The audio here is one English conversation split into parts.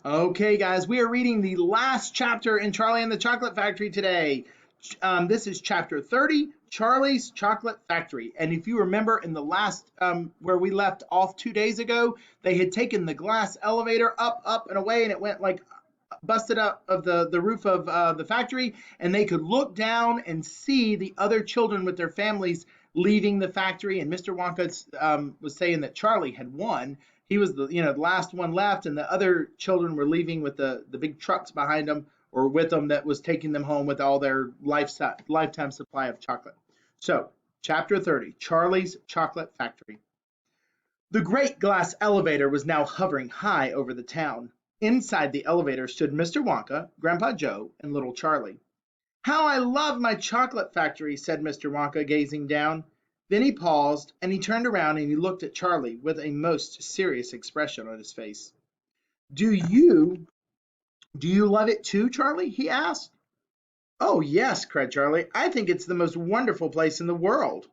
Okay, guys, we are reading the last chapter in Charlie and the Chocolate Factory today. This is chapter 30, Charlie's Chocolate Factory. And if you remember in the last, where we left off 2 days ago, they had taken the glass elevator up, and away, and it went like busted up of the roof of the factory, and they could look down and see the other children with their families leaving the factory. And Mr. Wonka was saying that Charlie had won. He was the last one left, and the other children were leaving with the big trucks behind them or with them that was taking them home with all their lifetime supply of chocolate. So, chapter 30, Charlie's Chocolate Factory. The great glass elevator was now hovering high over the town. Inside the elevator stood Mr. Wonka, Grandpa Joe, and little Charlie. "How I love my chocolate factory," said Mr. Wonka, gazing down. Then he paused, and he turned around and he looked at Charlie with a most serious expression on his face. "Do you love it too, Charlie?" he asked. "Oh, yes," cried Charlie. "I think it's the most wonderful place in the world."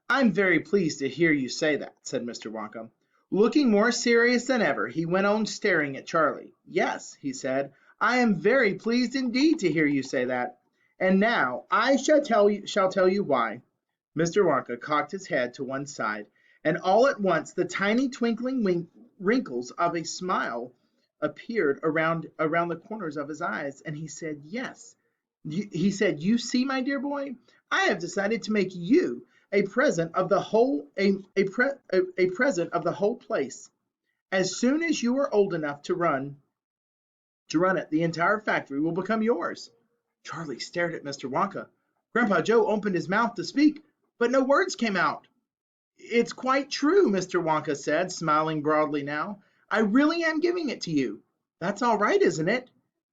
"I'm very pleased to hear you say that," said Mr. Wonka. Looking more serious than ever, he went on staring at Charlie. "Yes," he said, "I am very pleased indeed to hear you say that. And now I shall tell you why." Mr. Wonka cocked his head to one side, and all at once the tiny twinkling wrinkles of a smile appeared around the corners of his eyes, and he said, "Yes." He said, "You see, my dear boy, I have decided to make you a present of the whole present of the whole place. As soon as you are old enough to run it, the entire factory will become yours." Charlie stared at Mr. Wonka. Grandpa Joe opened his mouth to speak, but no words came out. "It's quite true," Mr. Wonka said, smiling broadly now. "I really am giving it to you. That's all right, isn't it?"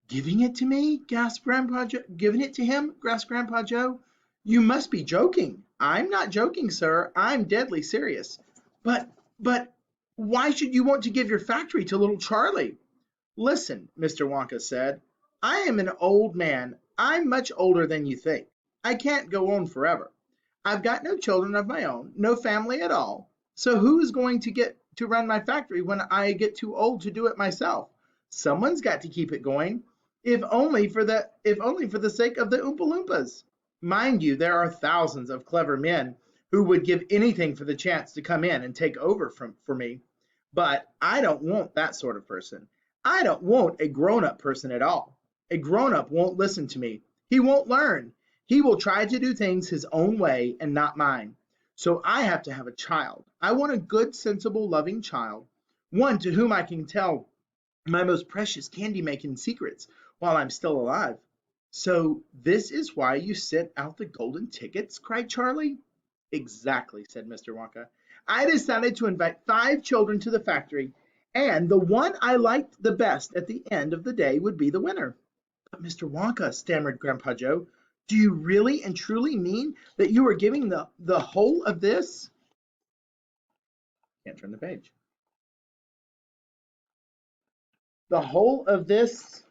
"Giving it to me?" gasped Grandpa Joe. "Giving it to him?" gasped Grandpa Joe. "You must be joking." "I'm not joking, sir. I'm deadly serious." But, why should you want to give your factory to little Charlie?" "Listen," Mr. Wonka said. "I am an old man. I'm much older than you think. I can't go on forever. I've got no children of my own, no family at all. So who is going to get to run my factory when I get too old to do it myself? Someone's got to keep it going, if only for the sake of the Oompa Loompas. Mind you, there are thousands of clever men who would give anything for the chance to come in and take over for me. But I don't want that sort of person. I don't want a grown-up person at all. A grown-up won't listen to me. He won't learn. He will try to do things his own way and not mine. So I have to have a child. I want a good, sensible, loving child, one to whom I can tell my most precious candy-making secrets while I'm still alive." "So this is why you sent out the golden tickets?" cried Charlie. "Exactly," said Mr. Wonka. "I decided to invite 5 children to the factory, and the one I liked the best at the end of the day would be the winner." "But Mr. Wonka," stammered Grandpa Joe, "do you really and truly mean that you are giving the whole of this?" Can't turn the page. "The whole of this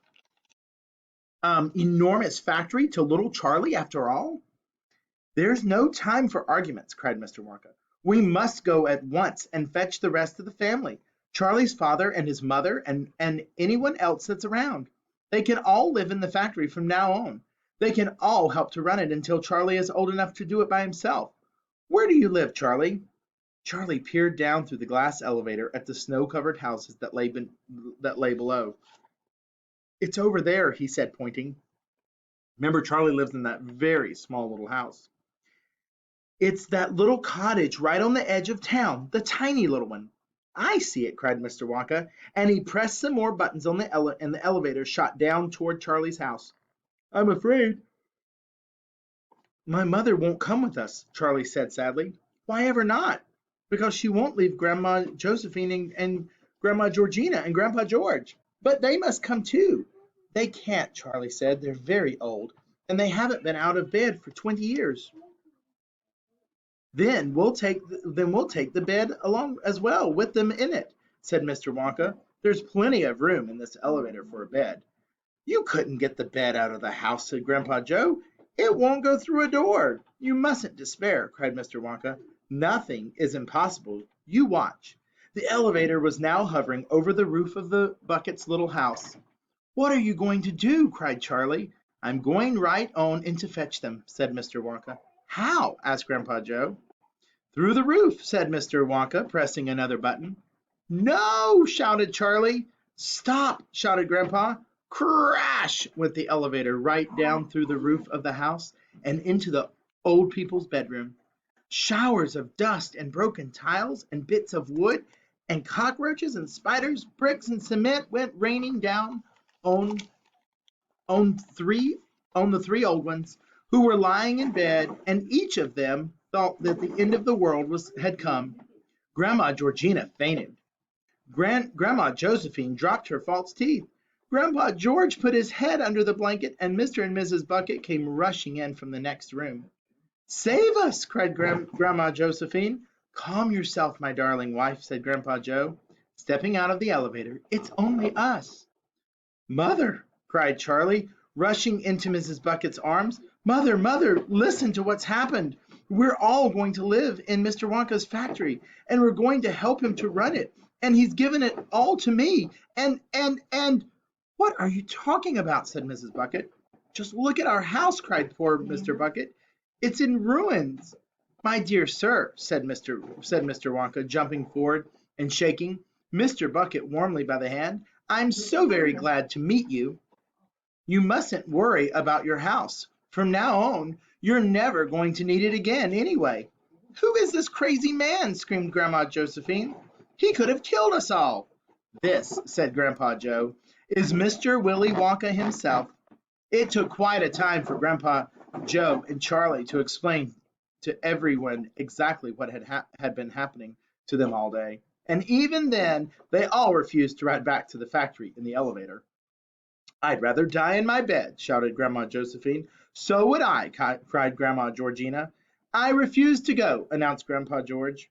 enormous factory to little Charlie after all?" "There's no time for arguments," cried Mr. Wonka. "We must go at once and fetch the rest of the family, Charlie's father and his mother and anyone else that's around. They can all live in the factory from now on. They can all help to run it until Charlie is old enough to do it by himself. Where do you live, Charlie?" Charlie peered down through the glass elevator at the snow-covered houses that lay below. "It's over there," he said, pointing. Remember, Charlie lives in that very small little house. "It's that little cottage right on the edge of town, the tiny little one." "I see it," cried Mr. Wonka, and he pressed some more buttons on and the elevator shot down toward Charlie's house. "I'm afraid my mother won't come with us," Charlie said sadly. "Why ever not?" "Because she won't leave Grandma Josephine and Grandma Georgina and Grandpa George." "But they must come too." "They can't," Charlie said. "They're very old, and they haven't been out of bed for 20 years." Then we'll take the bed along as well with them in it," said Mr. Wonka. "There's plenty of room in this elevator for a bed." "You couldn't get the bed out of the house," said Grandpa Joe. "It won't go through a door." "You mustn't despair," cried Mr. Wonka. "Nothing is impossible. You watch." The elevator was now hovering over the roof of the Bucket's little house. "What are you going to do?" cried Charlie. "I'm going right on in to fetch them," said Mr. Wonka. "How?" asked Grandpa Joe. "Through the roof," said Mr. Wonka, pressing another button. "No!" shouted Charlie. "Stop!" shouted Grandpa. Crash went the elevator right down through the roof of the house and into the old people's bedroom. Showers of dust and broken tiles and bits of wood and cockroaches and spiders, bricks and cement went raining down on on three on the three old ones who were lying in bed, and each of them thought that the end of the world had come. Grandma Georgina fainted. Grandma Josephine dropped her false teeth. Grandpa George put his head under the blanket, and Mr. and Mrs. Bucket came rushing in from the next room. "Save us!" cried Grandma Josephine. "Calm yourself, my darling wife," said Grandpa Joe, stepping out of the elevator. "It's only us." "Mother!" cried Charlie, rushing into Mrs. Bucket's arms. "Mother, Mother, listen to what's happened. We're all going to live in Mr. Wonka's factory, and we're going to help him to run it. And he's given it all to me. And "What are you talking about?" said Mrs. Bucket. "Just look at our house," cried poor Mr. Bucket. "It's in ruins." "My dear sir," said Mr. Wonka, jumping forward and shaking Mr. Bucket warmly by the hand, "I'm so very glad to meet you. You mustn't worry about your house. From now on, you're never going to need it again anyway." "Who is this crazy man?" screamed Grandma Josephine. "He could have killed us all." "This," said Grandpa Joe, "is Mr. Willy Wonka himself." It took quite a time for Grandpa Joe and Charlie to explain to everyone exactly what had been happening to them all day. And even then, they all refused to ride back to the factory in the elevator. "I'd rather die in my bed," shouted Grandma Josephine. "So would I," cried Grandma Georgina. "I refuse to go," announced Grandpa George.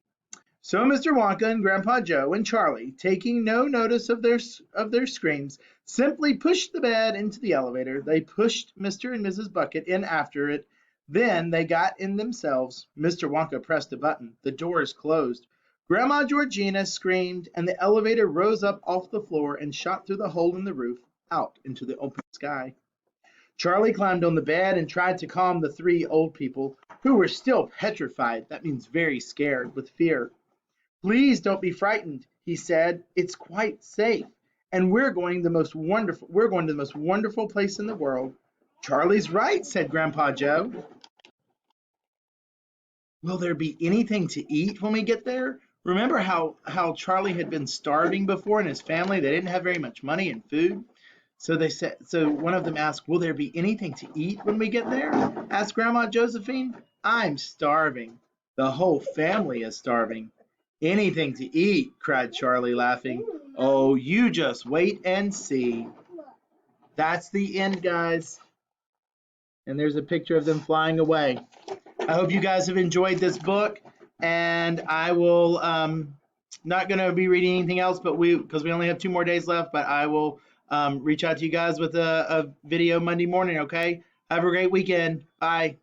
So Mr. Wonka and Grandpa Joe and Charlie, taking no notice of their screams, simply pushed the bed into the elevator. They pushed Mr. and Mrs. Bucket in after it. Then they got in themselves. Mr. Wonka pressed a button. The doors closed. Grandma Georgina screamed, and the elevator rose up off the floor and shot through the hole in the roof out into the open sky. Charlie climbed on the bed and tried to calm the three old people, who were still petrified, that means very scared, with fear. "Please don't be frightened," he said. "It's quite safe, and we're going to the most wonderful place in the world." "Charlie's right," said Grandpa Joe. "Will there be anything to eat when we get there?" Remember how Charlie had been starving before, and his family, they didn't have very much money and food. So one of them asked, "Will there be anything to eat when we get there?" asked Grandma Josephine. "I'm starving. The whole family is starving." "Anything to eat," cried Charlie, laughing. "Oh, you just wait and see." That's the end, guys. And there's a picture of them flying away. I hope you guys have enjoyed this book, and I will not going to be reading anything else, but because we only have 2 more days left, but I will reach out to you guys with a video Monday morning, okay? Have a great weekend. Bye.